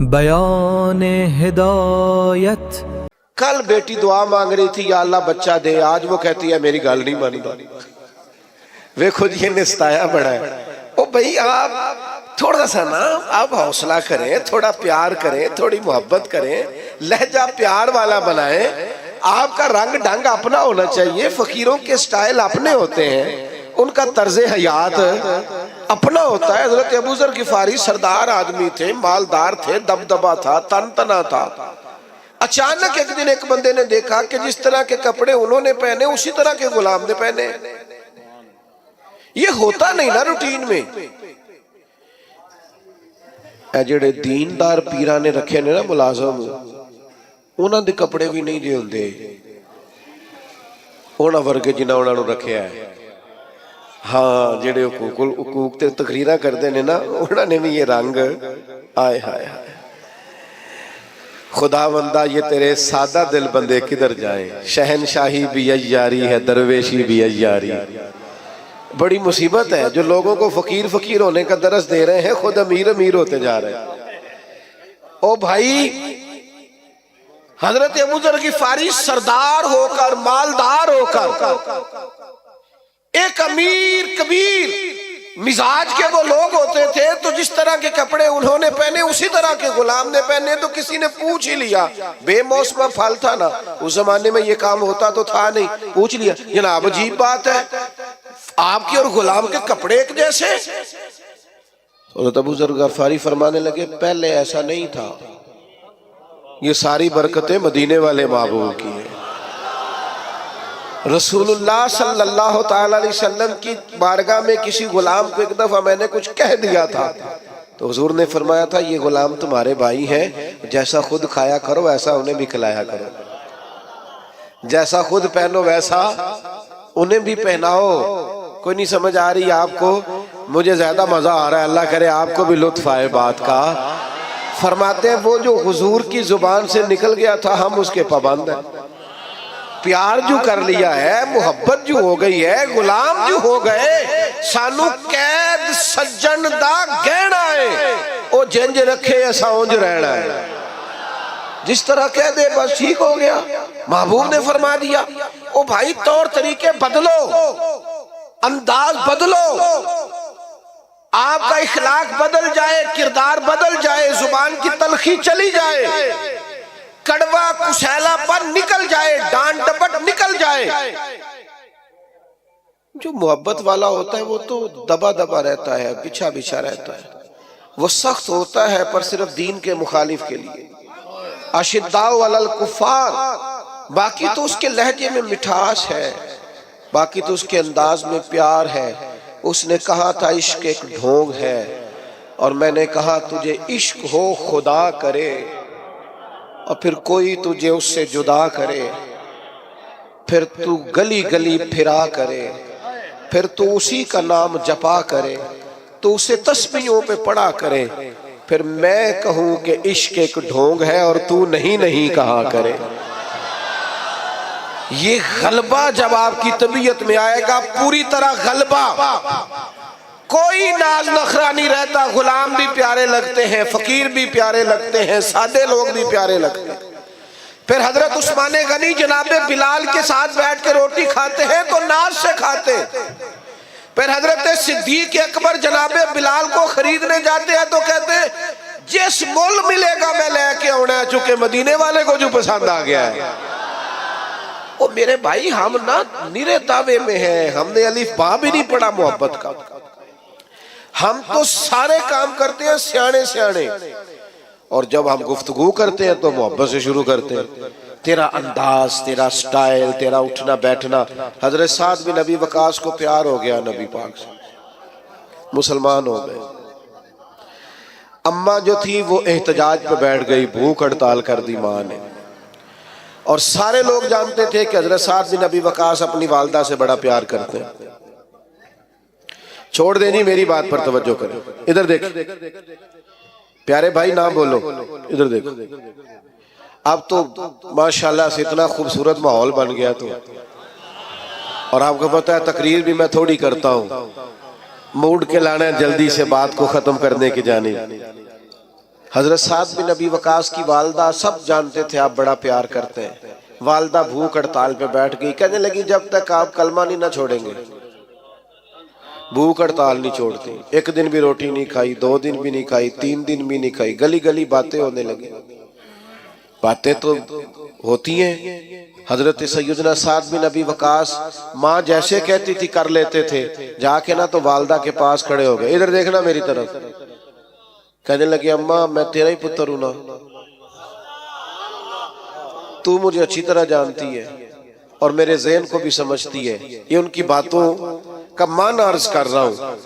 बयान हिदायत। कल बेटी दुआ मांग रही थी, या अल्लाह बच्चा दे, आज वो कहती है मेरी गल नहीं मानता। वे खुद ये निस्ताया बड़ा है। ओ भाई आप थोड़ा सा ना आप हौसला करें, थोड़ा प्यार करें, थोड़ी मोहब्बत करें, लहजा प्यार वाला बनाएं। आपका रंग ढंग अपना होना चाहिए। फकीरों के स्टाइल अपने होते हैं, उनका तर्ज हयात अपना होता है। हजरत अबू ज़र गिफारी सरदार आदमी थे, मालदार थे, दबदबा था, तनतना था। अचानक एक दिन एक बंदे ने देखा कि जिस तरह के कपड़े उन्होंने पहने उसी तरह के गुलाम ने पहने। ये होता नहीं ना रूटीन में। जेड़े दीनदार पीरा ने रखे ने ना मुलाजम, उन्होंने दे कपड़े भी नहीं जे हुंदे उन्होंने वर्गे जिन्ना उन्होंने रखे है। हाँ, जेड़े हुकूक ते तकरीरा करते ने ना, उन्होंने भी ये रंग आए हाय हाय। खुदा बंदा ये तेरे सादा दिल बंदे किधर जाए। शहनशाही भी अय्यारी है, दरवेशी भी अय्यारी। बड़ी मुसीबत है जो लोगों को फकीर फकीर होने का दरस दे रहे हैं, खुद अमीर अमीर होते जा रहे हैं। ओ भाई, हजरत अबू ज़र गिफारी सरदार होकर, मालदार होकर, एक अमीर कबीर मिजाज के वो लोग होते थे, तो जिस तरह के कपड़े उन्होंने पहने उसी तरह के गुलाम ने पहने। तो किसी ने पूछ ही लिया, बेमौसमा फल था ना, उस जमाने में ये काम होता तो था नहीं, पूछ लिया जनाब अजीब बात है, आपके और गुलाम के कपड़े एक जैसे। और अबू ज़र गिफारी फरमाने लगे, पहले ऐसा नहीं था, ये सारी बरकतें मदीने वाले महबूब की है। रसूलुल्लाह सल्लल्लाहु ताला अलैहि वसल्लम की बारगाह में किसी गुलाम को एक दफा मैंने कुछ कह दिया था, तो हुजूर ने फरमाया था, ये गुलाम तुम्हारे भाई हैं, जैसा खुद खाया करो वैसा उन्हें भी खिलाया करो, जैसा खुद पहनो वैसा उन्हें भी पहनाओ। कोई नहीं समझ आ रही आपको? मुझे ज्यादा मजा आ रहा है, अल्लाह करे आपको भी लुत्फ आए बात का। फरमाते हैं वो जो हुजूर की जुबान से निकल गया था हम उसके पाबंद हैं। प्यार जो कर लिया है, मोहब्बत जो हो गई है, गुलाम जो हो गए, सानू कैद सज्जन दा गहना है, ओ जिंज रखे ऐसा उंज रहना है। जिस तरह कह दे बस ठीक हो गया। महबूब ने फरमा दिया, ओ भाई तौर तरीके बदलो, अंदाज बदलो, आपका इखलाक बदल जाए, किरदार बदल जाए, जुबान की तलखी चली जाए, कड़वा कुशैलापन निकल जाए, डांट डपट निकल जाए। जो मोहब्बत वाला होता है वो तो दबा दबा रहता है, बिछा बिछा रहता है, वो सख्त होता है पर सिर्फ दीन के मुखालिफ के लिए। अशिद्दाउ अलल कुफ्फार, बाकी तो उसके लहजे में मिठास है, बाकी तो उसके अंदाज में प्यार है। उसने कहा था इश्क एक ढोंग है, और मैंने कहा तुझे इश्क हो खुदा करे और फिर कोई तुझे उससे जुदा करे, फिर तू गली गली फिरा करे, फिर तू उसी का नाम जपा करे, तो उसे तस्बीहों पे पढ़ा करे, फिर मैं कहूं कि इश्क एक ढोंग है और तू नहीं नहीं कहा करे। ये गलबा जब आपकी तबीयत में आएगा, पूरी तरह गलबा, कोई नाज नखरा नहीं रहता। गुलाम भी प्यारे लगते हैं, फकीर भी प्यारे लगते हैं, सादे लोग भी प्यारे लगते हैं। फिर हजरत उस्मान गनी जनाबे बिलाल के साथ बैठ के रोटी खाते हैं तो नाज से खाते। फिर हजरत सिद्दीक अकबर जनाबे बिलाल को खरीदने जाते हैं तो कहते हैं जिस मोल मिलेगा मैं लेके आना है, चूंकि मदीने वाले को जो पसंद आ गया है। ओ मेरे भाई, हम ना निरे दावे में हैं, हमने अलिफ बा भी नहीं पढ़ा मोहब्बत का। हम तो सारे काम करते हैं सियाने सियाने, और जब हम गुफ्तगू करते हैं तो मोहब्बत से शुरू करते हैं। तेरा अंदाज, तेरा स्टाइल, तेरा उठना बैठना। हजरत साद बिन नबी वकास को प्यार हो गया नबी पाक से, मुसलमान हो गए। अम्मा जो थी वो एहतजाज पे बैठ गई, भूख हड़ताल कर दी माँ ने, और सारे लोग जानते थे कि हजरत साद बिन नबी वकास अपनी वालदा से बड़ा प्यार करते हैं। छोड़ देनी, मेरी बात पर तवज्जो करें। इधर देख प्यारे भाई, ना बोलो, इधर देखो। अब तो माशाल्लाह से इतना खूबसूरत माहौल बन गया तो, और आपको पता है तकरीर भी मैं थोड़ी करता हूँ, मूड के लाना है जल्दी से बात को खत्म करने की जानी। हजरत साद बिन नबी वकास की वालदा सब जानते थे आप बड़ा प्यार करते हैं। वालदा भूख हड़ताल पे बैठ गई, कहने लगी जब तक आप कलमा नहीं ना छोड़ेंगे भूख हड़ताल नहीं छोड़ती। एक दिन भी रोटी नहीं खाई, 2 दिन भी नहीं खाई, 3 दिन भी नहीं खाई। गली गली बातें होने लगी। बातें तो होती हैं। हजरत सैयदना साद बिन नबी वकास माँ जैसे कहती थी कर लेते थे। जाके ना तो वालदा के पास खड़े हो गए, इधर देखना मेरी तरफ। कहने लगे अम्मा मैं तेरा ही पुत्र हूं ना, तू मुझे अच्छी तरह जानती है और मेरे ज़हन को भी समझती है। ये उनकी बातों का मान अर्ज कर रहा हूं।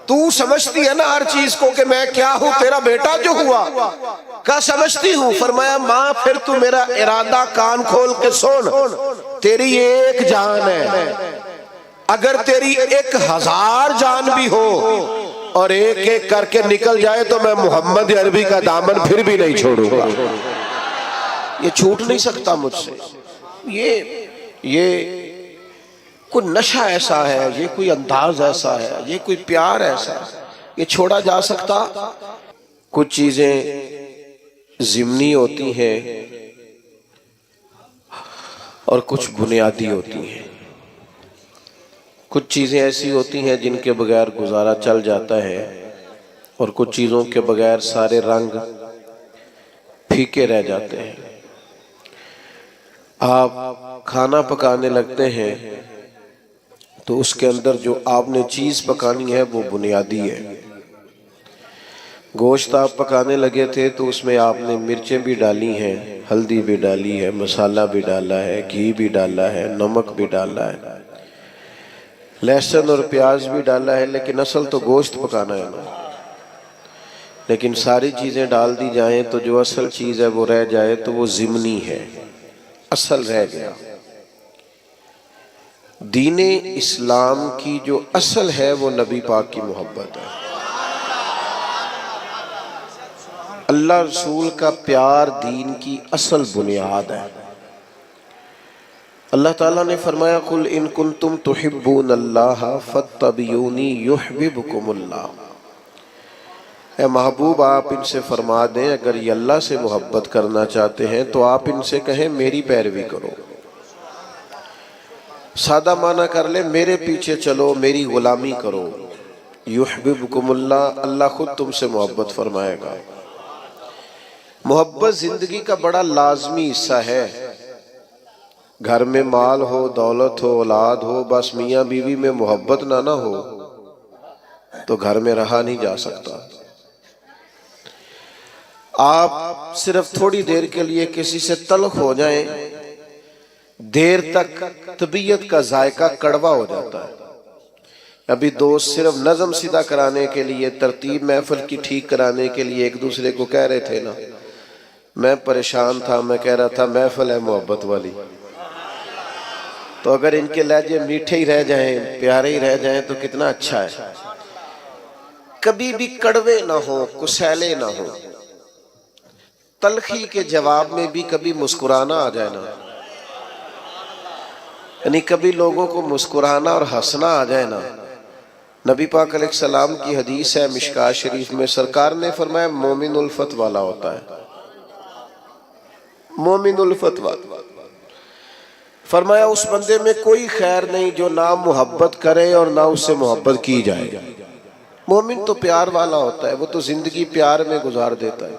तू समझती है ना हर चीज को कि मैं क्या हूं, तेरा बेटा जो हुआ क्या समझती हूं। फरमाया माँ फिर तू मेरा इरादा कान खोल के सुन। तेरी एक जान है, अगर तेरी 1000 जान भी हो और एक एक करके निकल जाए तो मैं मोहम्मद अरबी का दामन फिर भी नहीं छोड़ूंगा। ये छूट नहीं सकता मुझसे। ये कोई नशा ऐसा है, ये कोई अंदाज ऐसा है, ये कोई प्यार ऐसा है, ये छोड़ा जा सकता। कुछ चीजें ज़िम्नी होती हैं और कुछ बुनियादी होती हैं। कुछ चीजें ऐसी होती हैं जिनके बगैर गुजारा चल जाता है और कुछ चीजों के बगैर सारे रंग फीके रह जाते हैं। आप खाना पकाने लगते हैं तो उसके अंदर जो आपने चीज पकानी है वो बुनियादी है। गोश्त आप पकाने लगे थे तो उसमें आपने मिर्चें भी डाली हैं, हल्दी भी डाली है, मसाला भी डाला है, घी भी डाला है, नमक भी डाला है, लहसुन और प्याज भी डाला है, लेकिन असल तो गोश्त पकाना है ना। लेकिन सारी चीजें डाल दी जाएं तो जो असल चीज है वो रह जाए तो वो ज़िम्नी है, असल रह गया। दीने इस्लाम की जो असल है वो नबी पाक की मोहब्बत है। अल्लाह रसूल का प्यार दीन की असल बुनियाद है। अल्लाह ताला ने फरमाया कुल इन कुंतुम तुहिब्बूनल्लाह फत्तबियूनी युहब्बुकुमुल्लाह। ए महबूब आप इनसे फरमा दें अगर ये अल्लाह से मोहब्बत करना चाहते हैं तो आप इनसे कहें मेरी पैरवी करो। सादा माना कर ले, मेरे पीछे चलो, मेरी गुलामी करो। युहब्बुकुमुल्लाह, अल्लाह खुद तुमसे मोहब्बत फरमाएगा। मोहब्बत जिंदगी का बड़ा लाजमी हिस्सा है। घर में माल हो, दौलत हो, औलाद हो, बस मियाँ बीवी में मोहब्बत ना हो तो घर में रहा नहीं जा सकता। आप सिर्फ थोड़ी देर के लिए किसी से तल्ख हो जाएं, देर तक तबीयत का जायका कड़वा हो जाता है। अभी दोस्त सिर्फ नज़म सीधा कराने के लिए, तरतीब महफिल की ठीक कराने के लिए एक दूसरे को कह रहे थे ना, मैं परेशान था, मैं कह रहा था महफिल है मोहब्बत वाली, तो अगर इनके लहजे मीठे ही रह जाएं, प्यारे ही रह जाएं तो कितना अच्छा है। कभी भी कड़वे ना हो, कुसैले ना हो, तलखी के जवाब में भी कभी मुस्कुराना आ जाए ना, यानी कभी लोगों को मुस्कुराना और हंसना आ जाए ना। नबी पाक अलैहिस्सलाम की हदीस है मिशकात शरीफ में, सरकार ने फरमाया मोमिन उल्फत वाला होता है, मोमिन उल्फत वाला। फरमाया उस बंदे में कोई खैर नहीं जो ना मोहब्बत करे और ना उससे मोहब्बत की जाए। मोमिन तो प्यार वाला होता है, वो तो जिंदगी प्यार में गुजार देता है,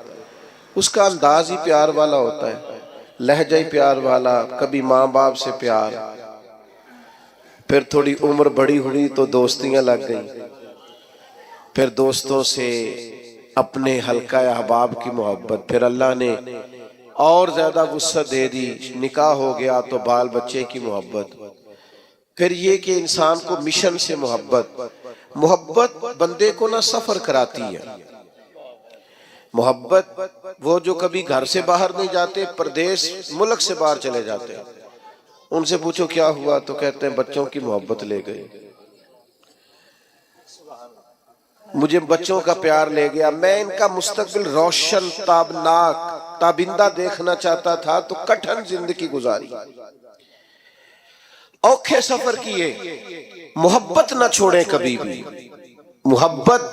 उसका अंदाज ही प्यार वाला होता है, लहजा ही प्यार वाला। कभी माँ बाप से प्यार, फिर थोड़ी उम्र बड़ी हुई तो दोस्तियां लग गई, फिर दोस्तों से अपने हल्का अहबाब की मोहब्बत, फिर अल्लाह ने और ज्यादा वुसअत दे दी, निकाह हो गया तो बाल बच्चे की मोहब्बत, फिर ये कि इंसान को मिशन से मोहब्बत। मोहब्बत बंदे को ना सफर कराती है। मोहब्बत वो जो कभी घर से बाहर नहीं जाते, प्रदेश मुल्क से बाहर चले जाते हैं, उनसे पूछो क्या हुआ तो कहते हैं बच्चों की मोहब्बत ले गई, मुझे बच्चों का प्यार ले गया, मैं इनका मुस्तकबिल रोशन ताबनाक ताबिंदा देखना चाहता था तो कठिन जिंदगी गुजारी, औखे सफर किए। मोहब्बत ना छोड़े कभी भी, मोहब्बत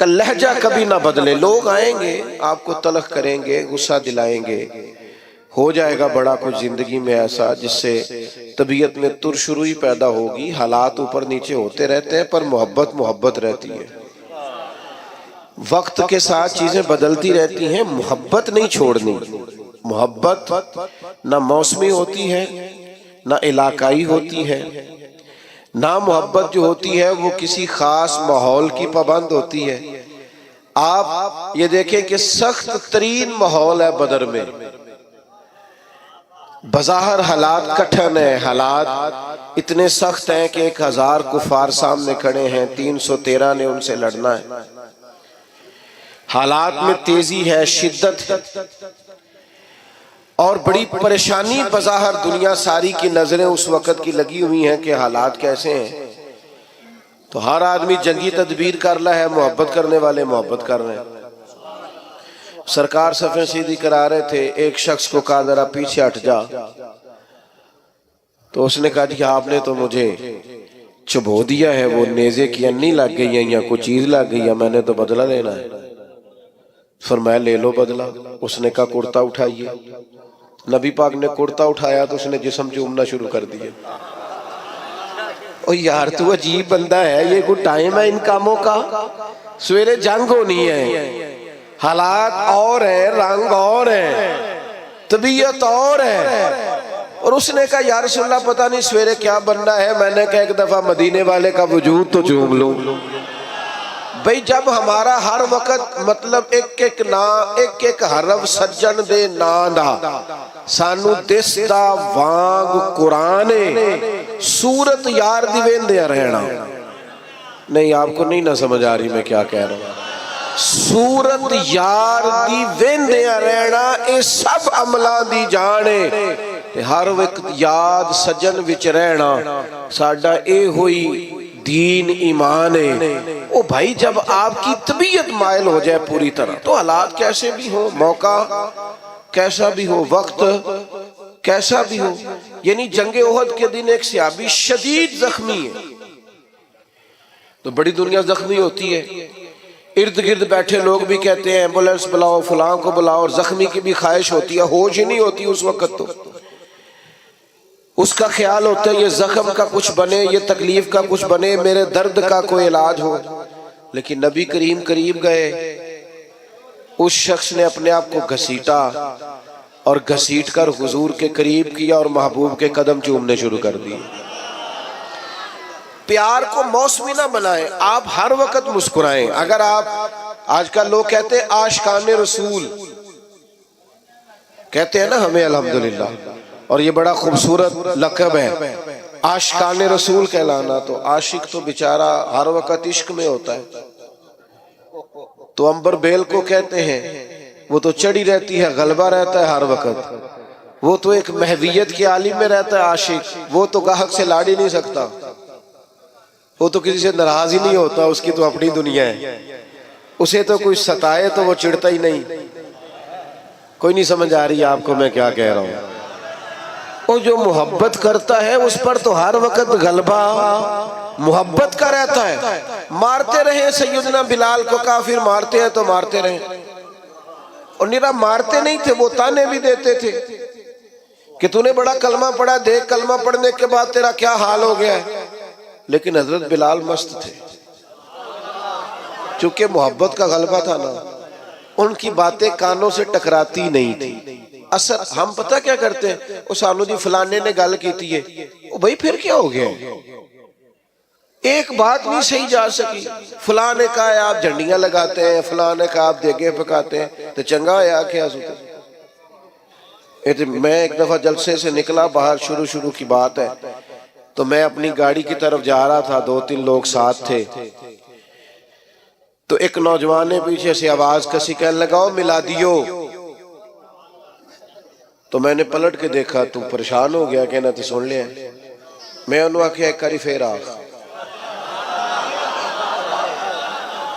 का लहजा कभी ना बदले। लोग आएंगे, आपको तलख करेंगे, गुस्सा दिलाएंगे, हो जाएगा बड़ा कुछ जिंदगी में ऐसा जिससे तबीयत में तुरशुरुई पैदा होगी। हालात ऊपर नीचे होते रहते हैं, पर मोहब्बत मोहब्बत रहती है। वक्त के साथ चीजें बदलती रहती हैं, मोहब्बत नहीं छोड़नी। मोहब्बत ना मौसमी होती है, ना इलाकाई होती है, ना मोहब्बत जो होती है वो किसी खास माहौल की पाबंद होती है। आप ये देखें कि सख्त तरीन माहौल है बदर में, बज़ाहिर हालात कठिन है, हालात इतने सख्त हैं कि 1000 कुफार सामने खड़े हैं, 313 ने उनसे लड़ना है। हालात में तेजी है, शिद्दत है और बड़ी परेशानी बज़ाहिर दुनिया सारी की नजरें उस वक़्त की लगी हुई हैं कि हालात कैसे हैं। तो हर आदमी जंगी तदबीर कर रहा है, मोहब्बत करने वाले मोहब्बत कर रहे हैं। सरकार सफ़ें सीधी करा रहे थे, एक शख्स को कहा जरा पीछे हट जा, तो उसने कहा जी आपने तो मुझे चुभो दिया है, वो नेज़े की अन्नी लग गई है या कोई चीज लग गई है, मैंने तो बदला लेना है। फरमाया ले लो बदला। उसने कहा कुर्ता उठाइए। नबी पाक ने कुर्ता उठाया तो उसने जिस्म चूमना शुरू कर दिया। ओ यार तू अजीब बंदा है, ये कोई टाइम है इन कामों का? सवेरे जंग होनी है, हालात और है, रंग और है, तबीयत और है। और उसने कहा यार रसूलल्लाह पता नहीं सवेरे क्या बनना है। मैंने कहा एक दफा मदीने वाले का वजूद तो चूम लूं। भाई जब हमारा हर वक्त मतलब एक एक ना एक एक हरफ सज्जन दे ना दा सानू दिसदा वांग कुराने सूरत यार दी वेंदे रहना। नहीं आपको नहीं ना समझ आ रही मैं क्या कह रहा हूं। सूरत यार दी वेंदे रहना ये सब अमलां दी जाने ते हर वक्त याद सज्जन विच रहना साडा ए होई दीन ईमान है। ओ भाई जब आपकी तबीयत मायल हो जाए पूरी तरह तो हालात कैसे भी हो, मौका कैसा भी हो, वक्त कैसा भी हो। यानी जंगे ओहद के दिन एक सहाबी शदीद जख्मी है, तो बड़ी दुनिया जख्मी होती है। इर्द गिर्द बैठे लोग भी कहते हैं एम्बुलेंस बुलाओ, फलां को बुलाओ, और जख्मी की भी ख्वाहिश होती है, होश ही नहीं होती उस वक्त। तो उसका ख्याल होता है ये जख्म का कुछ बने, ये तकलीफ का कुछ बने, मेरे दर्द का कोई इलाज हो। लेकिन नबी करीम करीब गए, उस शख्स ने अपने आप को घसीटा और घसीट कर हुजूर के करीब किया और महबूब के कदम चूमने शुरू कर दिए। प्यार को मौसमी ना बनाएं, आप हर वक्त मुस्कुराएं। अगर आप आजकल लोग कहते हैं आशिकाने रसूल कहते हैं ना हमें, अल्हम्दुलिल्लाह, और ये बड़ा खूबसूरत लक़ब है आशिकाने रसूल कहलाना। तो आशिक तो बेचारा हर वक्त इश्क में होता है। तो अंबर बेल को कहते हैं वो तो चढ़ी रहती है, गलबा रहता है हर वक्त। वो तो एक महवियत की आलिम में रहता है आशिक, वो तो गाहक से लाड़ ही नहीं सकता, वो तो किसी से नाराज ही नहीं होता, उसकी तो अपनी दुनिया है। उसे तो कोई सताए तो वो चिढ़ता ही नहीं। कोई नहीं समझ आ रही आपको मैं क्या कह रहा हूं। वो जो मोहब्बत करता है उस पर तो हर वक्त गलबा मोहब्बत का रहता है। मारते रहे सैयदना बिलाल को काफिर, मारते हैं तो मारते रहे, और निरा मारते नहीं थे, वो ताने भी देते थे कि तूने बड़ा कलमा पढ़ा, देख कलमा पढ़ने के बाद तेरा क्या हाल हो गया है। लेकिन हजरत बिलाल मस्त थे, चूंकि मोहब्बत का गलबा था ना, उनकी बातें कानों से टकराती नहीं थी। असर हम पता क्या करते हैं, वो सानू जी फलाने ने गल की थी है, भाई फिर क्या हो गया, एक बात नहीं सही जा सकी। फलां ने कहा आप झंडियां लगाते हैं, फलां ने कहा आप देगे पकाते हैं, तो चंगा होया क्या सुते। मैं एक दफा जलसे से निकला बाहर, शुरू की बात है, तो मैं अपनी गाड़ी की तरफ जा रहा था, 2-3 लोग साथ थे। तो एक नौजवान ने पीछे से आवाज कसी कहने लगा मिला दियो। तो मैंने पलट के देखा, तू परेशान हो गया, कहना तो सुन लिया। मैं उन्होंने आख्या एक बारी फिर आख,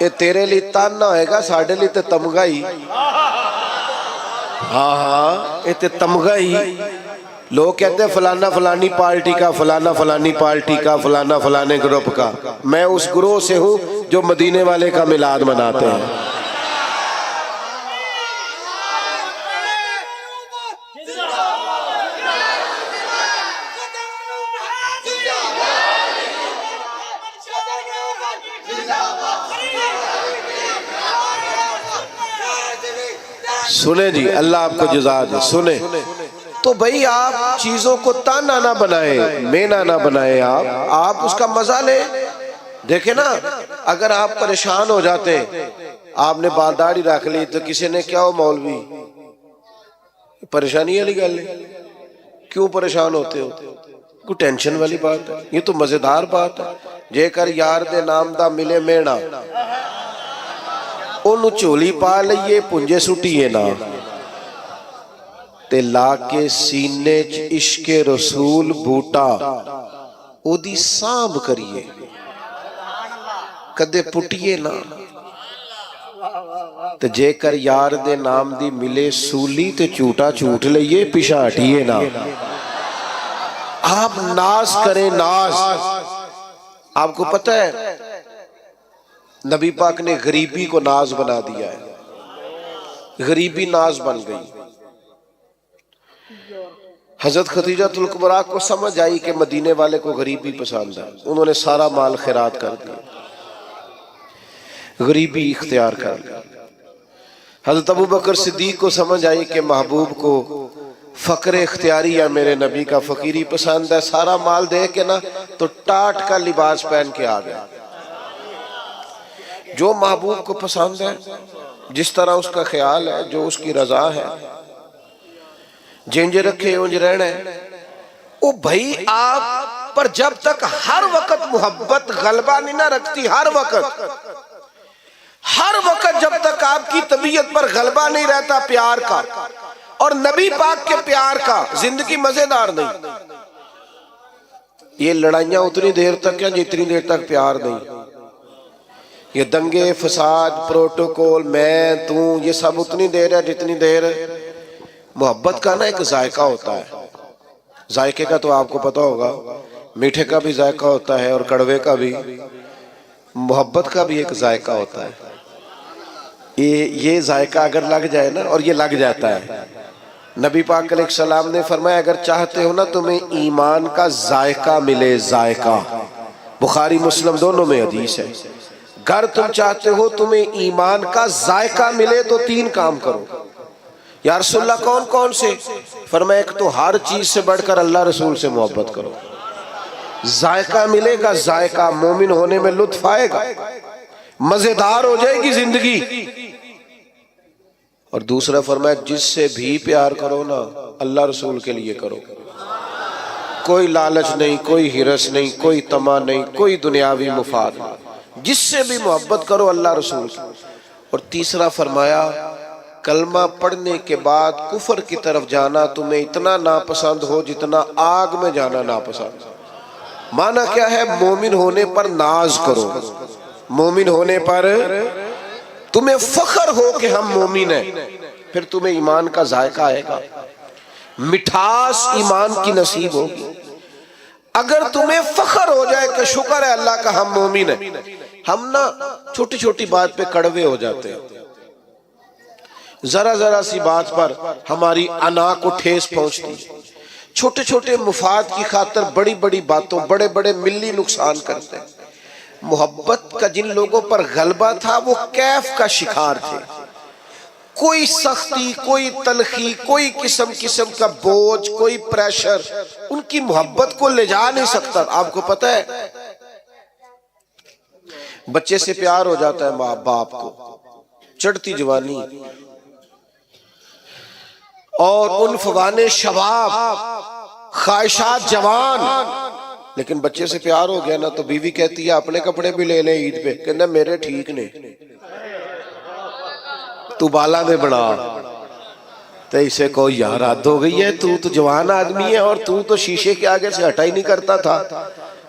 ये तेरे लिए ताना होएगा, साढ़े लिए तो तमगा ही। हाँ हाँ ये तो तमगा ही, लोग कहते हैं फलाना फलानी पार्टी का, फलाना फलानी पार्टी का, फलाना फलाने ग्रुप का। मैं उस ग्रोह से हूं जो मदीने वाले का मिलाद मनाते हैं। सुने जी, अल्लाह आपको जज़ा दे। सुने तो भाई, आप चीजों को ताना ना बनाए, मेना ना बनाए, आप उसका मजा ले। देखे ना, अगर आप परेशान हो जाते, आपने बाल दाढ़ी रख ली तो किसी ने क्या हो मौलवी, परेशानी वाली गल है। क्यों परेशान होते हो? कोई टेंशन वाली बात है? ये तो मजेदार बात है। जेकर यार दे नाम दा मिले मेना, ओनू झोली पा लईए, पुंजे सुटीए ना, ते ला के सीने च इश्के रसूल बूटा ओदी सांभ करिए, कदे पुटिए ना। ते जेकर यार दे नाम दी मिले सूली ते झूठा झूठ लईए, पिछा हटिए ना। आप नाज करें, नाज। आपको पता है नबी पाक ने गरीबी को नाज बना दिया है, गरीबी नाज बन गई। हजरत खदीजातुल कुबरा को समझ आई कि मदीने वाले को गरीबी पसंद है, उन्होंने सारा माल खैरात कर दिया, गरीबी इख्तियार कर लिया। हजरत अबू बकर सिद्दीक को समझ आई कि महबूब को फक्र इख्तियारी या मेरे नबी का फकीरी पसंद है, सारा माल दे के ना तो टाट का लिबास पहन के आ गया। जो महबूब को पसंद है, जिस तरह उसका ख्याल है, जो उसकी रजा है, जिंज रखे उंज रहना है। ओ भाई, आप पर जब तक हर वक्त मोहब्बत गलबा नहीं ना रखती, हर वक्त जब तक आपकी तबीयत पर गलबा नहीं रहता प्यार का और नबी पाक के प्यार का, जिंदगी मजेदार नहीं। ये लड़ाइयां उतनी देर तक है जितनी देर तक प्यार नहीं। ये दंगे फसाद, प्रोटोकॉल, मैं तू, ये सब उतनी देर है जितनी देर मोहब्बत का ना एक जायका होता है। जायके का तो आपको पता होगा, मीठे का भी जायका होता है और कड़वे का भी। मोहब्बत का भी एक जायका होता है। ये जायका अगर लग जाए ना, और ये लग जाता है, नबी पाक अलैहिस्सलाम ने फरमाया अगर चाहते हो ना तुम्हें ईमान का जायका मिले, जायका, बुखारी मुस्लिम दोनों में हदीस है, अगर तुम चाहते हो तुम्हें ईमान का जायका मिले तो 3 काम करो। या रसूलल्लाह कौन कौन से? फरमाया एक तो हर चीज से बढ़कर अल्लाह रसूल से मोहब्बत करो, जायका मिलेगा, जायका, मोमिन होने में लुत्फ आएगा, मजेदार हो जाएगी जिंदगी। और दूसरा फरमाया जिससे भी प्यार करो ना, अल्लाह रसूल के लिए करो, कोई लालच नहीं, कोई हिरस नहीं, कोई तमा नहीं, कोई दुनियावी मुफाद नहीं, जिससे भी मोहब्बत करो अल्लाह रसूल की। और तीसरा फरमाया कलमा पढ़ने के बाद कुफर की तरफ जाना तुम्हें इतना नापसंद हो जितना आग में जाना नापसंद। माना क्या है? मोमिन होने पर नाज करो, मोमिन होने पर तुम्हें फख्र हो कि हम मोमिन हैं, फिर तुम्हें ईमान का जायका आएगा, मिठास ईमान की नसीब होगी। अगर तुम्हें फख्र हो जाए कि शुक्र है अल्लाह का हम मोमिन हैं, हम ना छोटी छोटी बात पे कड़वे हो जाते हैं, जरा जरा सी बात पर हमारी अना को ठेस पहुंचती, छोटे छोटे मुफाद की खातिर बड़ी बड़ी बातों बड़े बड़े मिली नुकसान करते हैं। मोहब्बत का जिन लोगों पर गलबा था वो कैफ का शिकार थे। कोई सख्ती, कोई तलखी, कोई किस्म किस्म का बोझ, कोई प्रेशर उनकी मोहब्बत को ले जा नहीं सकता। आपको पता है बच्चे से प्यार हो जाता है माँ बाप को, चढ़ती जवानी और उन फवाने शबाब, ख्वाहिशात जवान, लेकिन बच्चे से प्यार हो गया ना तो बीवी कहती है अपने कपड़े भी ले ले ईद पे, कहना मेरे ठीक ने, तू बाला में बना। तो इसे को यार हद हो गई है, तू तो जवान आदमी है और तू तो शीशे के आगे से हटा ही नहीं करता था।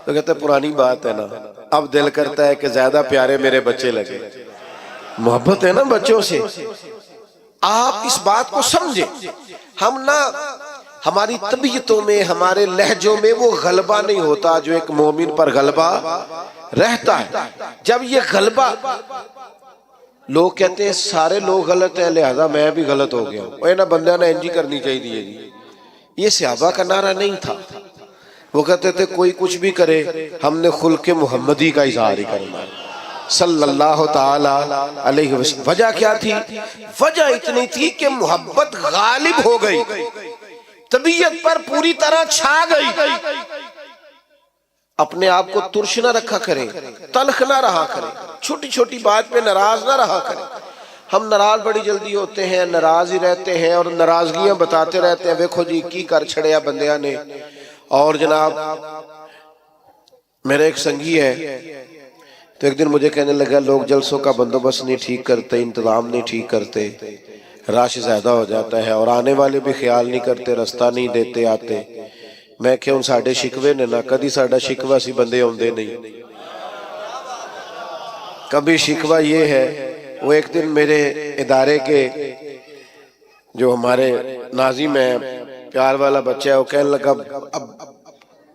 तो कहते पुरानी बात है ना, अब दिल करता है कि ज्यादा प्यारे मेरे बच्चे लगे। मोहब्बत है ना बच्चों से। आप इस बात को समझे, हम ना हमारी तबीयतों में, हमारे लहजों में वो गलबा नहीं होता जो एक मोमिन पर गलबा रहता है। जब ये गलबा, लोग कहते हैं सारे लोग गलत है लिहाजा मैं भी गलत हो गया हूं, ना बंदा ने इंजी करनी चाहिए जी। ये सहाबा का नारा नहीं था। वो कहते थे कोई कुछ भी करे, हमने खुल्के मुहम्मदी का इजहार ही करना है सल्लल्लाहु ताला अलैहि वसल्लम। वजह क्या थी? वजह इतनी थी कि मोहब्बत गालिब हो गई, तबीयत पर पूरी तरह छा गई। अपने आप को तुर्श न रखा करें, तलख ना रहा करें, छोटी छोटी बात पे नाराज ना रहा करें। हम नाराज बड़ी जल्दी होते हैं, नाराज ही रहते हैं और नाराजगियां बताते रहते हैं। देखो जी की कर छड़िया बंदिया ने। और जनाब मेरे एक संगी है, तो एक दिन मुझे कहने लगा लोग जलसों का बंदोबस्त नहीं ठीक करते, इंतजाम नहीं ठीक करते, रश ज्यादा हो जाता है और आने वाले भी ख्याल नहीं करते, रास्ता नहीं देते आते। मैं क्या साडे शिकवे ने ना, कभी साडा शिकवा सी बंदे आउंदे नहीं। कभी शिकवा ये है, वो एक दिन मेरे इदारे के जो हमारे नाजिम है, प्यार वाला बच्चा है, वो कहने लगा अब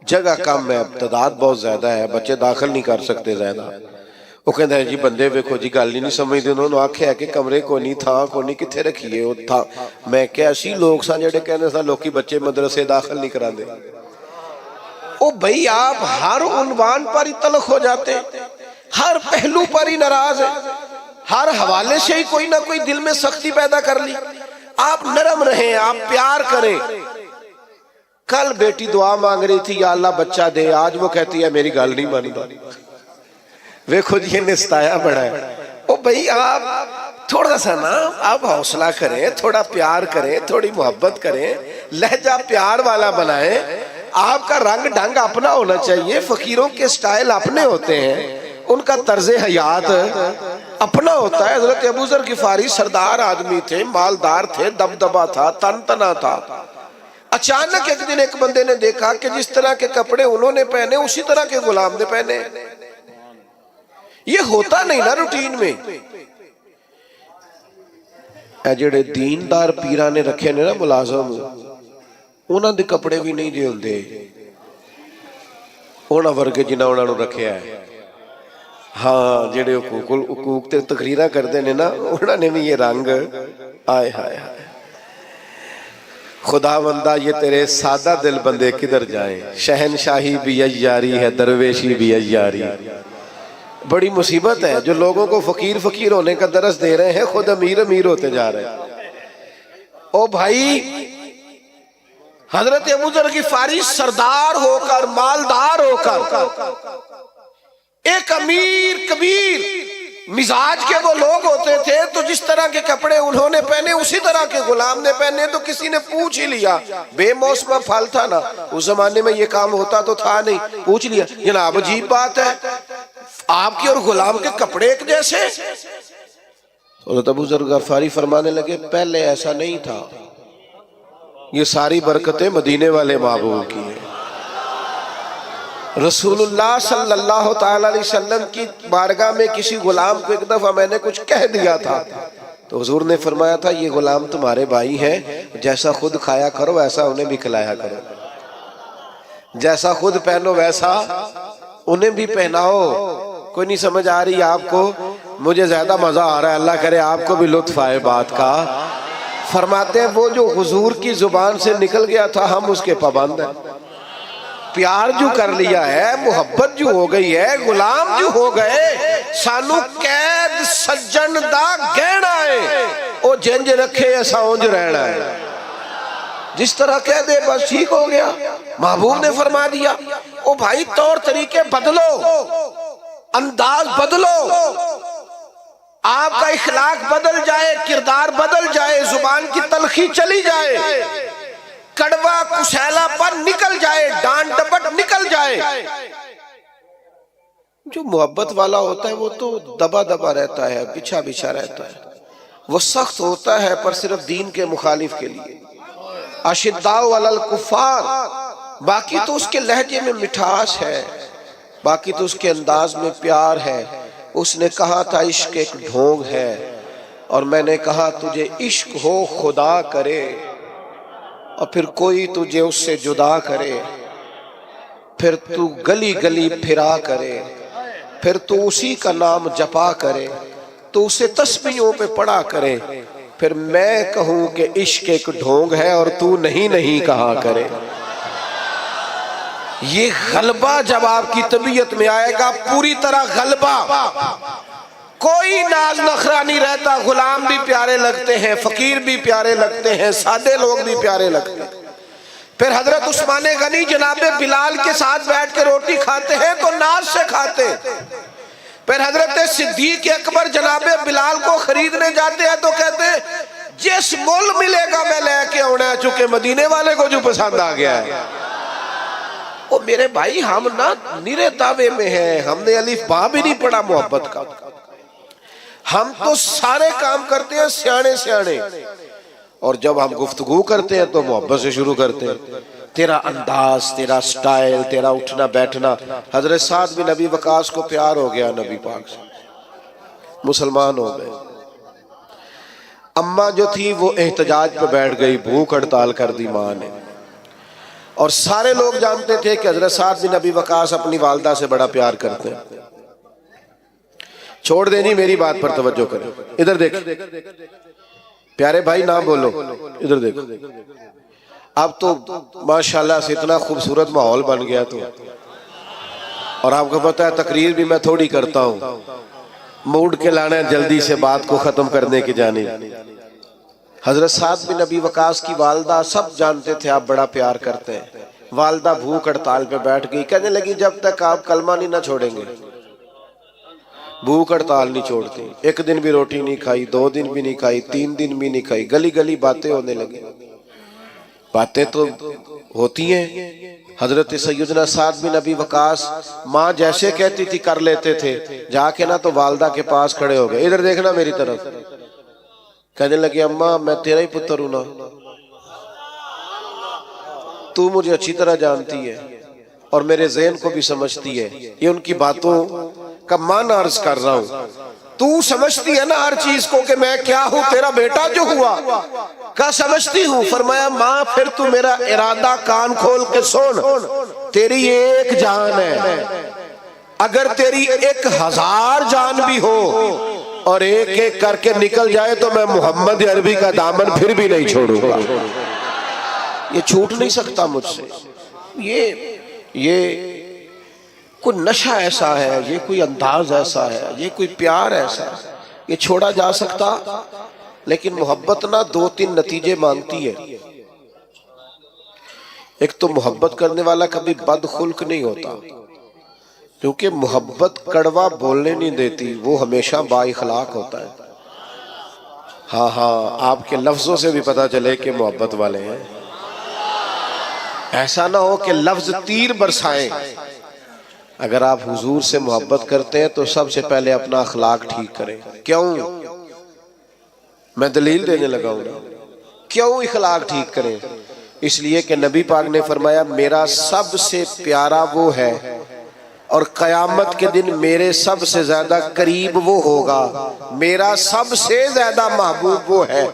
जगह कम है, तादाद बहुत ज्यादा है, बच्चे दाखिल नहीं कर सकते ज्यादा। वो कहता है जी बंदे वेखो जी गल ही नहीं समझते। उन्होंने आख्या कि कमरे को नहीं था, को नहीं किथे रखिए वो था। मैं क्या असी लोग सा जेडे कहने सा लोकी बच्चे मदरसे दाखिल नहीं कराते। ओ भाई आप हर उन्वान पर ही तलख हो जाते, हर पहलू पर ही नाराज है, हर हवाले से ही कोई ना कोई दिल में सख्ती पैदा कर ली। आप नरम रहें, आप प्यार करें। कल बेटी दुआ मांग रही थी या अल्लाह बच्चा दे, आज वो कहती है मेरी गल नहीं मानता। देखो जी ये निस्ताया बड़ा है। ओ भाई आप थोड़ा सा ना आप हौसला करें, थोड़ा प्यार करें, थोड़ी मोहब्बत करें, लहजा प्यार वाला बनाएं। आपका रंग ढंग अपना होना चाहिए। फकीरों के स्टाइल अपने होते हैं, उनका तर्ज हयात अपना होता है। हजरत अबू ज़र गिफारी सरदार आदमी थे, मालदार थे, दबदबा था, तन तना था। अचानक एक दिन एक बंदे ने देखा कि जिस तरह के कपड़े उन्होंने पहने उसी तरह के गुलाम ने पहने। ये होता नहीं ना रूटीन में। जेड़े दीनदार पीरा ने रखे ने ना मुलाजम, उन्हां दे कपड़े भी नहीं जे हुंदे उन्हां वर्गे जिन्हां उन्हां नूं रखिया है। हाँ जेड़े हुकूक ते तकरीरा करते ने ना, उन्हां ने भी ये रंग आए हाय हाय। खुदा बंदा ये तेरे सादा दिल बंदे किधर जाए। शहनशाही भी अय्यारी है, दरवेशी भी अय्यारी। बड़ी मुसीबत है जो लोगों को फकीर फकीर होने का दरस दे रहे हैं, खुद अमीर अमीर होते जा रहे हैं। ओ भाई हजरत अबू ज़र गिफारी सरदार होकर, मालदार होकर, एक अमीर कबीर मिजाज के वो लोग होते थे, तो जिस तरह के कपड़े उन्होंने पहने उसी तरह के गुलाम ने पहने। तो किसी ने पूछ ही लिया, बेमौसमा फल था ना, उस जमाने में ये काम होता तो था नहीं, पूछ लिया जनाब अजीब बात है आपके और गुलाम के कपड़े एक जैसे। हज़रत अबू ज़र गिफारी फरमाने लगे पहले ऐसा नहीं था, ये सारी बरकतें मदीने वाले महबूब की है। रसूलुल्लाह सल्लल्लाहु ताला अलैहि वसल्लम की बारगाह में किसी गुलाम को एक दफा मैंने कुछ कह दिया था, तो हुजूर ने फरमाया था ये गुलाम तुम्हारे भाई हैं, जैसा खुद खाया करो वैसा उन्हें भी खिलाया करो, जैसा खुद पहनो वैसा उन्हें भी पहनाओ। कोई नहीं समझ आ रही आपको? मुझे ज्यादा मजा आ रहा है, अल्लाह करे आपको भी लुत्फ आए बात का। फरमाते हैं वो जो हुजूर की जुबान से निकल गया था हम उसके पाबंद हैं। प्यार जो कर लिया है, मोहब्बत जो हो गई है, गुलाम जो हो गए, सानू कैद सज्जन दा गहना है, ओ जिंज रखे ऐसा उंज रहना है। जिस तरह कह दे बस ठीक हो गया। महबूब ने फरमा दिया ओ भाई तौर तरीके बदलो, अंदाज बदलो, आपका इखलाक बदल जाए, किरदार बदल जाए, जुबान की तलखी चली जाए, कड़वा कुशैलापन निकल जाए, डांट डपट निकल जाए। जो मोहब्बत वाला होता है वो तो दबा दबा रहता है, बिछा बिछा रहता है, वो सख्त होता है पर सिर्फ दीन के मुखालिफ के लिए। अशिद्दाउ अलल कुफ्फार, बाकी तो उसके लहजे में मिठास है, बाकी तो उसके अंदाज में प्यार है। उसने कहा था इश्क एक ढोंग है, और मैंने कहा तुझे इश्क हो खुदा करे, और फिर कोई तुझे उससे जुदा करे, फिर तू गली गली फिरा करे, फिर तू उसी का नाम जपा करे, तो उसे तस्बीहों पे पढ़ा करे, फिर मैं कहूं कि इश्क एक ढोंग है और तू नहीं नहीं कहा करे। ये गलबा जब आपकी तबीयत में आएगा, पूरी तरह गलबा, कोई नाज नखरा नहीं रहता, गुलाम भी प्यारे लगते हैं, फकीर भी प्यारे लगते हैं, सादे लोग भी प्यारे लगते हैं। फिर हजरत उस्मान गनी जनाबे बिलाल के साथ बैठ के रोटी खाते हैं तो नाज से खाते। फिर हजरत सिद्दीक अकबर जनाबे बिलाल को खरीदने जाते हैं तो कहते हैं जिस मोल मिलेगा मैं लेके आना, चूंकि मदीने वाले को जो पसंद आ गया है। ओ मेरे भाई, हम ना निरे दावे में हैं, हमने अलिफ बा भी नहीं पढ़ा मोहब्बत का। हम तो सारे काम करते हैं सियाने सियाने, और जब हम गुफ्तगू करते हैं तो मोहब्बत से शुरू करते हैं। तेरा अंदाज, तेरा स्टाइल, तेरा उठना बैठना। हजरत साद बिन नबी वकास को प्यार हो गया नबी पाक से, मुसलमान हो गए। अम्मा जो थी वो एहतजाज पे बैठ गई, भूख हड़ताल कर दी माँ ने। और सारे लोग जानते थे कि हजरत साद बिन नबी वकास अपनी वालदा से बड़ा प्यार करते हैं। छोड़ देनी, मेरी बात पर तवज्जो करें। इधर देख प्यारे भाई, ना बोलो, इधर देखो। अब तो माशाल्लाह से इतना खूबसूरत माहौल बन गया तो, और आपको पता है तकरीर भी मैं थोड़ी करता हूँ, मूड के लाना है जल्दी से बात को खत्म करने की जानी। हजरत साद बिन नबी वकास की वालदा सब जानते थे आप बड़ा प्यार करते हैं। वालदा भूख हड़ताल पे बैठ गई, कहने लगी जब तक आप कलमा नहीं ना छोड़ेंगे। भूख हड़ताल नहीं छोड़ती, एक दिन भी रोटी नहीं खाई, 2 दिन भी नहीं खाई, 3 दिन भी नहीं खाई। गली गली बातें होने लगी। बातें तो होती हैं। हजरत सैयदना साद बिन नबी वकास माँ जैसे कहती थी कर लेते थे। जाके ना तो वालदा के पास खड़े हो गए, इधर देखना मेरी तरफ। कहने लगे अम्मा मैं तेरा ही पुत्र हूं ना, तू मुझे अच्छी तरह जानती है और मेरे ज़हन को भी समझती है। ये उनकी बातों का मान अर्ज कर रहा हूं। तू समझती है ना हर चीज को कि मैं क्या हूं, तेरा बेटा जो हुआ का समझती हूं। फरमाया माँ फिर तू मेरा इरादा कान खोल के सुन, तेरी एक जान है, अगर तेरी 1000 जान भी हो और एक एक करके निकल जाए तो मैं मोहम्मद अरबी का दामन फिर भी नहीं छोड़ूंगा। ये छूट नहीं सकता मुझसे। ये कोई नशा ऐसा है, ये कोई अंदाज ऐसा है, ये कोई प्यार ऐसा है, ये छोड़ा जा सकता। लेकिन मोहब्बत ना 2-3 नतीजे मांगती है। एक तो मोहब्बत करने वाला कभी बदखुल्क नहीं होता, क्योंकि मोहब्बत कड़वा बोलने नहीं देती, वो हमेशा बाइखलाक होता है। हाँ, आपके लफ्जों से भी पता चले कि मोहब्बत वाले हैं। ऐसा ना हो कि लफ्ज तीर बरसाएं। अगर आप हुजूर से मोहब्बत करते हैं तो सबसे पहले अपना अखलाक ठीक करें। क्यों? मैं दलील देने लगा हूं। क्यों अखलाक ठीक करें? इसलिए कि नबी पाक ने फरमाया मेरा सबसे प्यारा वो है और कयामत के दिन मेरे सबसे ज्यादा करीब वो होगा, मेरा सबसे ज्यादा महबूब वो है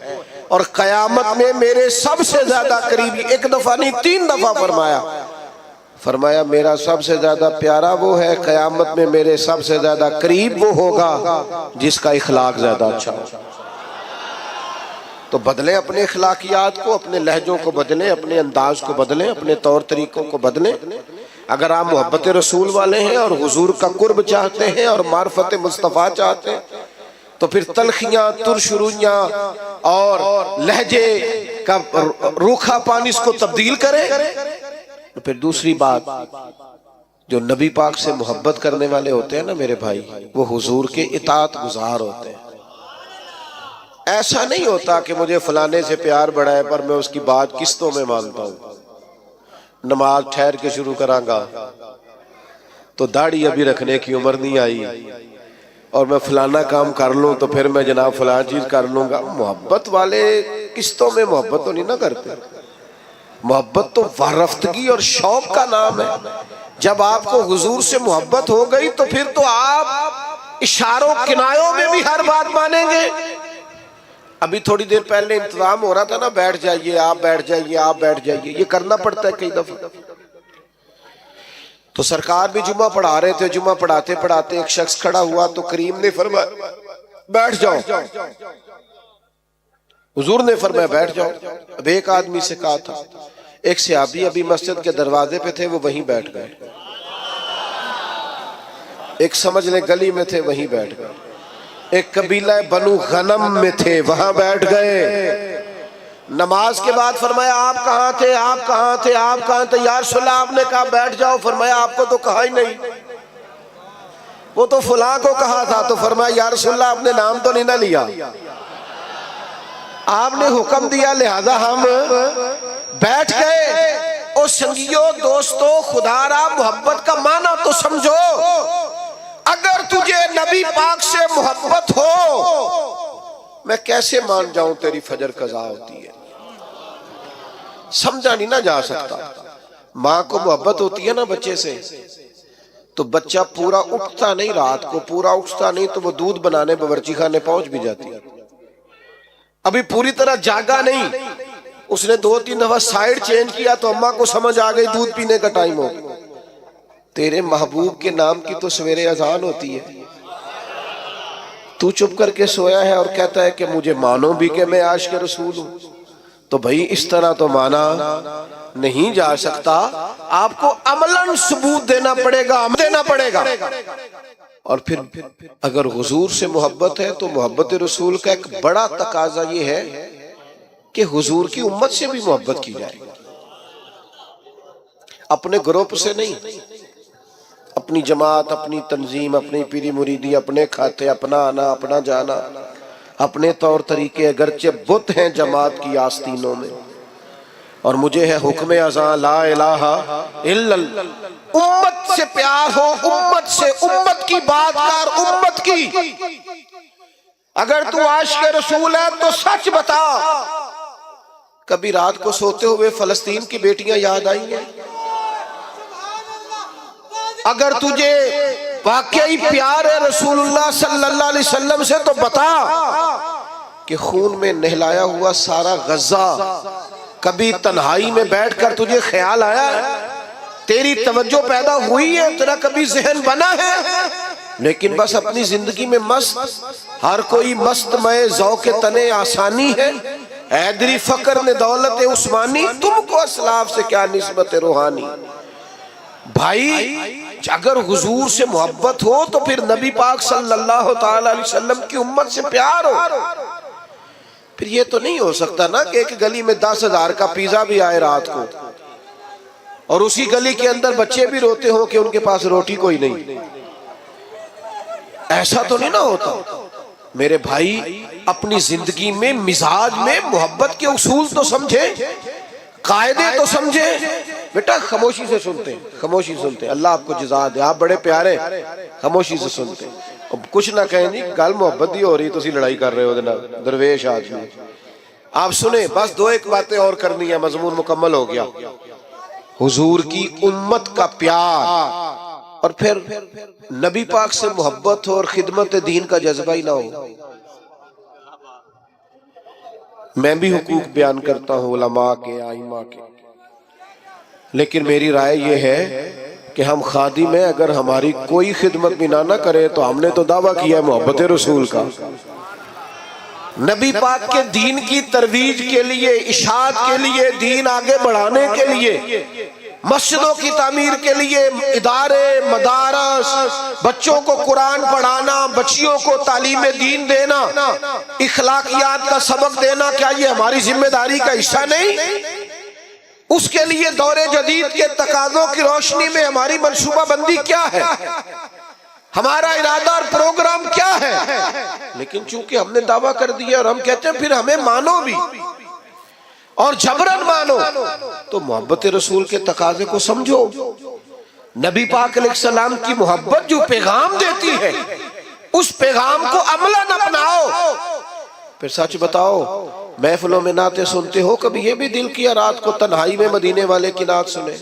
और कयामत में मेरे सबसे ज्यादा करीबी। 1 दफा नहीं 3 दफा फरमाया मेरा सबसे ज्यादा प्यारा वो है, कयामत में मेरे सबसे ज्यादा करीब वो होगा जिसका इखलाक ज्यादा अच्छा हो। तो बदलें अपने इखलाकियात को, अपने लहजों को बदलें, अपने अंदाज को बदलें, अपने तौर तरीकों को बदलें। अगर आप मोहब्बत रसूल वाले हैं और हुजूर का कुर्ब चाहते हैं और मार्फत मुस्तफ़ा चाहते हैं तो फिर तलखियां, तुरशुरुइयां और लहजे का रूखा पानी इसको तब्दील करें। तो फिर दूसरी बात, जो नबी पाक से मोहब्बत करने वाले होते हैं ना मेरे भाई, वो हुजूर के इताअत गुजार होते हैं। ऐसा नहीं होता कि मुझे फलाने से प्यार बढ़ा है पर मैं उसकी बात किस्तों में मानता हूं। नमाज ठहर के शुरू करांगा तो दाढ़ी अभी रखने की उम्र नहीं आई और मैं फलाना काम कर लूं तो फिर मैं जनाब फलाना चीज कर लूंगा। मोहब्बत वाले किस्तों में मोहब्बत तो नहीं ना करते। मोहब्बत तो वारफ्तगी और शौक का नाम है। जब आपको हुजूर से मोहब्बत हो गई तो फिर तो आप इशारों किनायों में भी हर बात मानेंगे। अभी थोड़ी देर पहले इंतजाम हो रहा था ना, बैठ जाइए आप, बैठ जाइए आप, बैठ जाइए, ये करना पड़ता है कई दफा। तो सरकार भी जुम्मा पढ़ा रहे थे, जुम्मा पढ़ाते पढ़ाते एक शख्स खड़ा हुआ तो करीम ने फरमाया बैठ जाओ, हुजूर ने फरमाया बैठ जाओ। अब एक आदमी से कहा था, एक सहाबी अभी मस्जिद के दरवाजे पे थे, वो वहीं बैठ गए। एक समझ ले गली में थे, वहीं बैठ गए। एक कबीला बनु गनम में थे, वहां बैठ गए। नमाज के बाद फरमाया आप कहाँ थे, आप कहाँ थे, आप कहाँ थे? यार सुल्ला आपने कहा बैठ जाओ। फरमाया आपको तो कहा ही नहीं, वो तो फुला को कहा था। तो फरमाया यार सुल्ला आपने नाम तो नहीं ना लिया, आपने हुक्म दिया लिहाजा हम बैठ गए। ओ संगियों दोस्तों, खुदारा मोहब्बत का माना तो समझो। अगर तुझे नबी पाक से मोहब्बत हो, मैं कैसे मान जाऊं तेरी फजर कज़ा होती है, समझा नहीं ना जा सकता। माँ को मोहब्बत होती है ना बच्चे से, तो बच्चा पूरा उठता नहीं, रात को पूरा उठता नहीं तो वो दूध बनाने बावर्ची खाने पहुंच भी जाती है। अभी पूरी तरह जागा नहीं, उसने 2-3 दफा साइड चेंज किया तो अम्मा को समझ आ गई दूध पीने का टाइम हो। तेरे महबूब के नाम की तो सवेरे अजान होती है, तू चुप करके सोया है और कहता है कि मुझे मानो भी कि मैं आशिक रसूल हूं। तो भाई इस तरह तो माना नहीं जा सकता, आपको अमलन सबूत देना पड़ेगा, देना पड़ेगा। और फिर अगर हुजूर से मोहब्बत है तो मोहब्बत रसूल का एक बड़ा तकाजा ये है कि हुजूर की उम्मत से भी मोहब्बत की जाए, अपने ग्रुप से नहीं। अपनी जमात, अपनी तंजीम, अपनी पीरी मुरीदी, अपने खाते, अपना आना, अपना जाना, अपने तौर तरीके, अगरचे बुत हैं जमात की आस्तीनों में। और मुझे है हुक्म अज़ां ला इलाहा इल्लल्लाह। उम्मत से प्यार हो, उम्मत से, उम्मत की बात कर, उम्मत की। अगर तू आशिक रसूल है तो सच बता, कभी रात को सोते हुए फलस्तीन की बेटियां याद आई हैं? अगर तुझे वाकई प्यार है रसूलुल्लाह सल्लल्लाहु अलैहि वसल्लम से तो बता कि खून में नहलाया हुआ सारा गज़ा कभी तन्हाई में बैठकर तुझे ख्याल आया है? तेरी तवज्जो पैदा हुई है, तेरा कभी जहन बना है? लेकिन बस अपनी जिंदगी में मस्त, हर कोई मस्त मय ज़ौक़ तने आसानी है। हैदरी फकर ने दौलत उस्मानी, तुमको असलाफ से क्या निस्बत रूहानी। भाई अगर हुजूर से मोहब्बत हो तो फिर नबी पाक सल्लल्लाहु ताला अलैहि वसल्लम की उम्मत से प्यार हो। फिर ये तो नहीं हो सकता ना कि एक गली में 10,000 का पिज्जा भी आए रात को और उसी गली के अंदर बच्चे भी रोते हो कि उनके पास रोटी कोई नहीं। ऐसा तो नहीं ना होता मेरे भाई। अपनी जिंदगी में, मिजाज में मोहब्बत के उसूल तो समझे, कायदे तो समझे। बेटा खामोशी से सुनते हैं, खामोशी सुनते हैं, अल्लाह आपको जज़ा दे, आप बड़े प्यारे, खामोशी से सुनते हैं। अब कुछ ना कहें जी, गल मोहब्बत ही हो रही, तुसी लड़ाई कर रहे हो दरवेश आदमी। आप सुने, बस 2-1 बातें और करनी है, मजमून मुकम्मल हो गया। हुजूर की उम्मत का प्यार और फिर नबी पाक से मोहब्बत हो और खिदमत दीन का जज्बा ही ना हो। मैं भी हुकूक बयान करता हूँ उलमा के, आइमा के, लेकिन मेरी राय ये है कि हम खादिम में अगर हमारी कोई खिदमत भी ना करे तो हमने तो दावा किया है मोहब्बत रसूल का। नबी पाक के दीन की तरवीज के लिए, इशाअत के लिए, दीन आगे बढ़ाने के लिए, मस्जिदों की तामीर के लिए, इदारे, मदारस, बच्चों को कुरान पढ़ाना, बच्चियों को तालीम दीन देना, इखलाकियात का सबक देना, क्या ये हमारी जिम्मेदारी का हिस्सा नहीं? उसके लिए दौरे जदीद के तकाज़ों की रोशनी में हमारी मंसूबा बंदी क्या है, हमारा इरादा और प्रोग्राम क्या है? लेकिन चूंकि हमने दावा कर दिया और हम कहते हैं फिर हमें मानो भी और जबरन मानो, तो मोहब्बत रसूल के तकाजे को समझो। नबी पाक अलैहिस्सलाम की मोहब्बत जो पैगाम देती है, उस पैगाम को अमलन अपनाओ। फिर सच बताओ, महफिलों में नाते सुनते हो, कभी ये भी दिल किया रात को तन्हाई में मदीने वाले की नात सुने,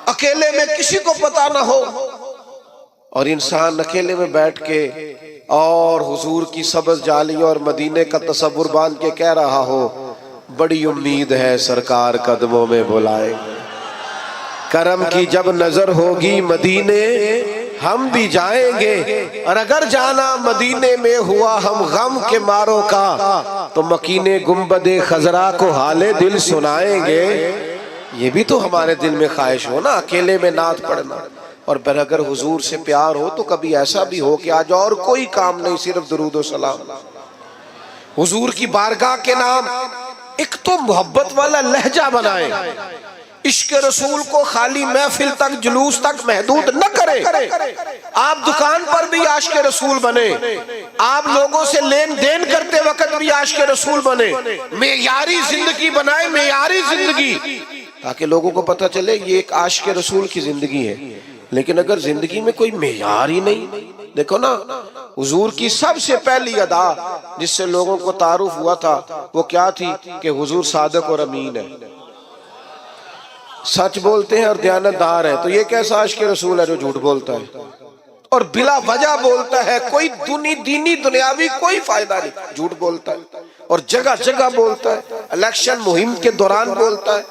अकेले में किसी को पता ना हो, और इंसान अकेले में बैठ के और हुजूर की सब्ज़ जालियों और मदीने का तसव्वुर बांध के कह रहा हो, बड़ी उम्मीद है सरकार कदमों में बुलाएंगे। करम की जब नजर होगी मदीने हम भी जाएंगे, और अगर जाना मदीने में हुआ हम गम के मारों का, तो मकीने गुंबदे खजरा को हाले दिल सुनाएंगे। ये भी तो हमारे दिल में ख्वाहिश हो ना, अकेले में नात पढ़ना। और फिर अगर हुजूर से प्यार हो तो कभी ऐसा भी हो कि आज और कोई काम नहीं, सिर्फ दुरूद व सलाम। हुजूर की बारगाह के नाम एक तो मोहब्बत वाला लहजा बनाए, इश्क रसूल को खाली महफिल तक जुलूस तक महदूद न करे। आप दुकान पर भी आशिक रसूल बने, आप लोगों से लेन देन करते वक्त भी आशिक रसूल बने। मेयारी जिंदगी बनाए, मेयारी जिंदगी, ताकि लोगों को पता चले ये एक आशिक रसूल की जिंदगी है। लेकिन अगर जिंदगी में कोई मेयार ही नहीं, देखो ना, हुजूर की सबसे पहली अदा जिससे लोगों को तारुफ हुआ था वो क्या थी कि हुजूर सादिक और अमीन है, सच बोलते हैं और दयानतदार है। तो ये कैसा आशिक रसूल है जो झूठ बोलता है और बिला वजह बोलता है, कोई दीनी दुनियावी कोई फायदा नहीं, झूठ बोलता है और जगह जगह बोलता है, इलेक्शन मुहिम के दौरान बोलता है,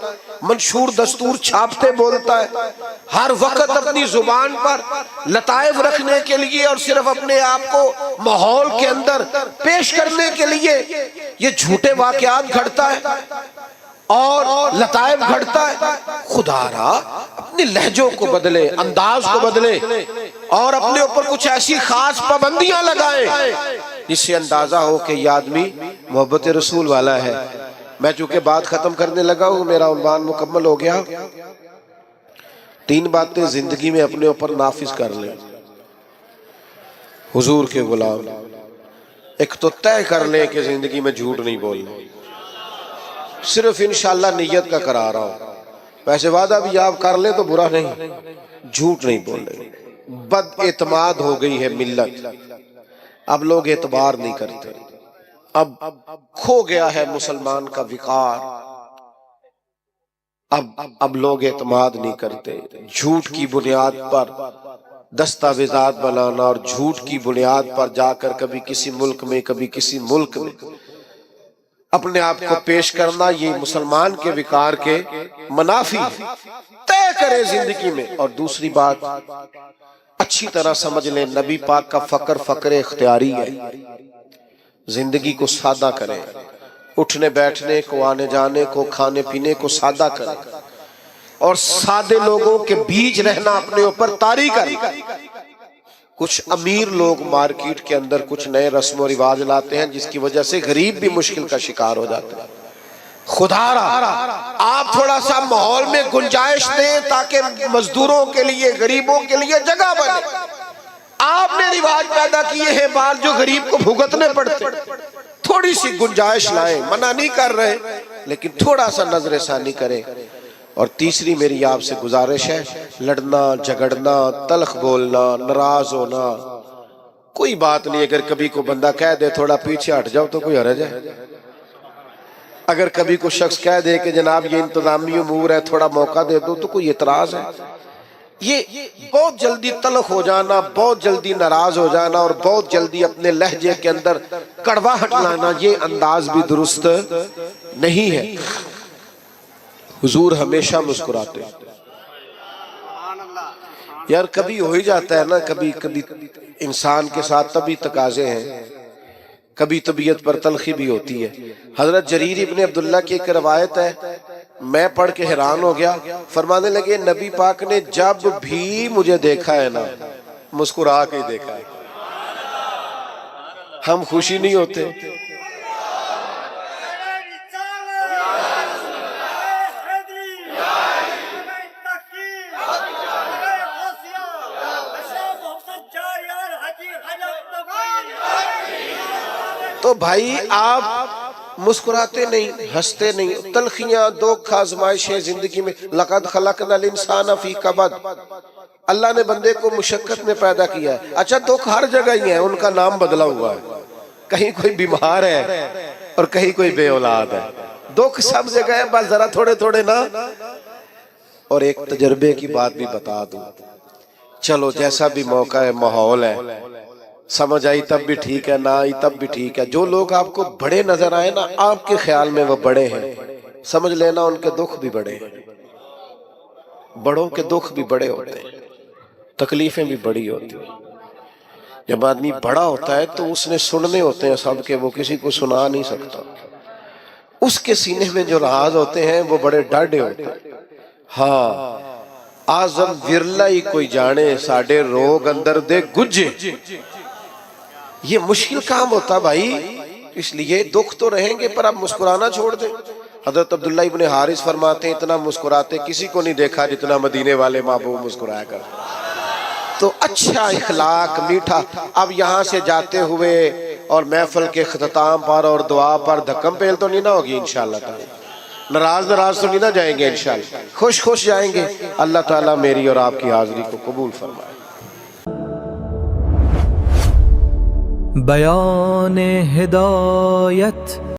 मंशूर दस्तूर छापते बोलता है, हर वक्त अपनी जुबान पर लताइफ रखने के लिए और सिर्फ अपने आप को माहौल के अंदर पेश करने के लिए ये झूठे वाकयात घड़ता है और लताइफ घड़ता है। खुदारा अपने लहजों को बदले, अंदाज को बदले और अपने ऊपर कुछ ऐसी खास पाबंदियां लगाए जिससे अंदाजा हो कि ये आदमी मोहब्बत रसूल वाला है। मैं चूंकि बात खत्म करने लगा हूं, मेरा उन्वान मुकम्मल हो गया। 3 बातें जिंदगी में अपने ऊपर नाफिज कर ले हुजूर के गुलाम। एक तो तय कर ले कि जिंदगी में झूठ नहीं बोलना, सिर्फ इंशाल्लाह नियत का करा रहा हूं, वैसे वादा भी आप कर ले तो बुरा नहीं, झूठ नहीं बोले। बद एतमाद हो गई है मिल्लत, अब लोग एतबार नहीं करते, अब खो गया है मुसलमान का विकार, अब लोग एतमाद नहीं करते। झूठ की बुनियाद पर दस्तावेजात बनाना और झूठ की बुनियाद पर जाकर कभी किसी मुल्क में कभी किसी मुल्क में अपने आप को पेश करना, ये मुसलमान के विकार के मुनाफी तय करे जिंदगी में। और दूसरी बात अच्छी तरह समझ ले, नबी पाक का फक्र इख्तियारी है। जिंदगी को सादा करें, उठने बैठने को, आने जाने को, खाने पीने को सादा करें और सादे लोगों के बीच रहना अपने ऊपर तारी करें। कुछ अमीर लोग मार्केट के अंदर कुछ नए रस्म और रिवाज लाते हैं जिसकी वजह से गरीब भी मुश्किल का शिकार हो जाते हैं। खुदारा आप थोड़ा सा माहौल में गुंजाइश दें ताकि मजदूरों के लिए, गरीबों के लिए जगह बने। आपने रिवाज पैदा किए हैं बाल जो गरीब को भुगतने पड़ते, थोड़ी सी गुंजाइश लाएं, मना नहीं कर रहे लेकिन थोड़ा सा नजर सानी करें। और तीसरी मेरी आपसे गुजारिश है, लड़ना झगड़ना, तल्ख बोलना, नाराज होना कोई बात नहीं। अगर कभी को बंदा कह दे थोड़ा पीछे हट जाओ तो कोई हर्ज है। अगर कभी को शख्स कह दे कि जनाब ये इंतजामी उमूर है थोड़ा मौका दे दो तो कोई इतराज है। ये बहुत जल्दी तल्ख हो जाना, बहुत जल्दी नाराज हो जाना और बहुत जल्दी अपने लहजे के अंदर कड़वाहट लाना, ये अंदाज भी दुरुस्त नहीं है। हुजूर हमेशा मुस्कुराते। यार कभी हो ही जाता है ना, कभी कभी इंसान के साथ तभी तकाजे हैं, कभी तबीयत पर तलखी भी होती है। हजरत जरीर इब्ने अब्दुल्ला की एक रवायत है, मैं पढ़ के हैरान हो गया। फरमाने लगे नबी पाक ने जब भी मुझे देखा है ना, मुस्कुरा के देखा है। हम खुशी नहीं होते? तो भाई आप मुस्कुराते नहीं, हंसते नहीं। तलखियां, दुख, आजमाइशें जिंदगी में। लक़द खलक़नल इंसान फी कबद, अल्लाह ने बंदे को मुशक्कत में पैदा किया है। अच्छा दुख हर जगह ही है, उनका नाम बदला हुआ है। कहीं कोई बीमार है और कहीं कोई बेऔलाद है। दुख सब जगह है, बस जरा थोड़े थोड़े ना। और एक तजर्बे की बात भी बता दूं, चलो जैसा भी मौका है, माहौल है, समझ आई तब भी ठीक है, ना आई तब भी ठीक है। जो लोग आपको बड़े नजर आए ना, आपके ख्याल में वो बड़े हैं, समझ लेना उनके दुख भी बड़े हैं। बड़ों के दुख भी बड़े होते हैं, तकलीफें भी बड़ी होती हैं। जब आदमी बड़ा होता है तो उसने सुनने होते हैं सबके, वो किसी को सुना नहीं सकता। उसके सीने में जो राज होते हैं वो बड़े डाढ़े होते हैं। हाँ, आजम विरला ही कोई जाने साडे रोग अंदर दे गुज्जे। ये मुश्किल काम होता भाई, इसलिए दुख तो रहेंगे पर आप मुस्कुराना छोड़ दें। हजरत अब्दुल्ला इब्ने हारिस फरमाते हैं, इतना मुस्कुराते किसी को नहीं देखा जितना मदीने वाले महबूब मुस्कुराया करते। तो अच्छा इखलाक मीठा। अब यहाँ से जाते हुए और महफिल के ख्ताम पर और दुआ पर धक्कम पेल तो नहीं ना होगी इंशाअल्लाह ताला। नाराज तो नहीं ना जाएंगे, इंशाअल्लाह खुश खुश जाएंगे। अल्लाह ताला मेरी और आपकी हाजिरी को कबूल फरमाए। बयान हिदायत।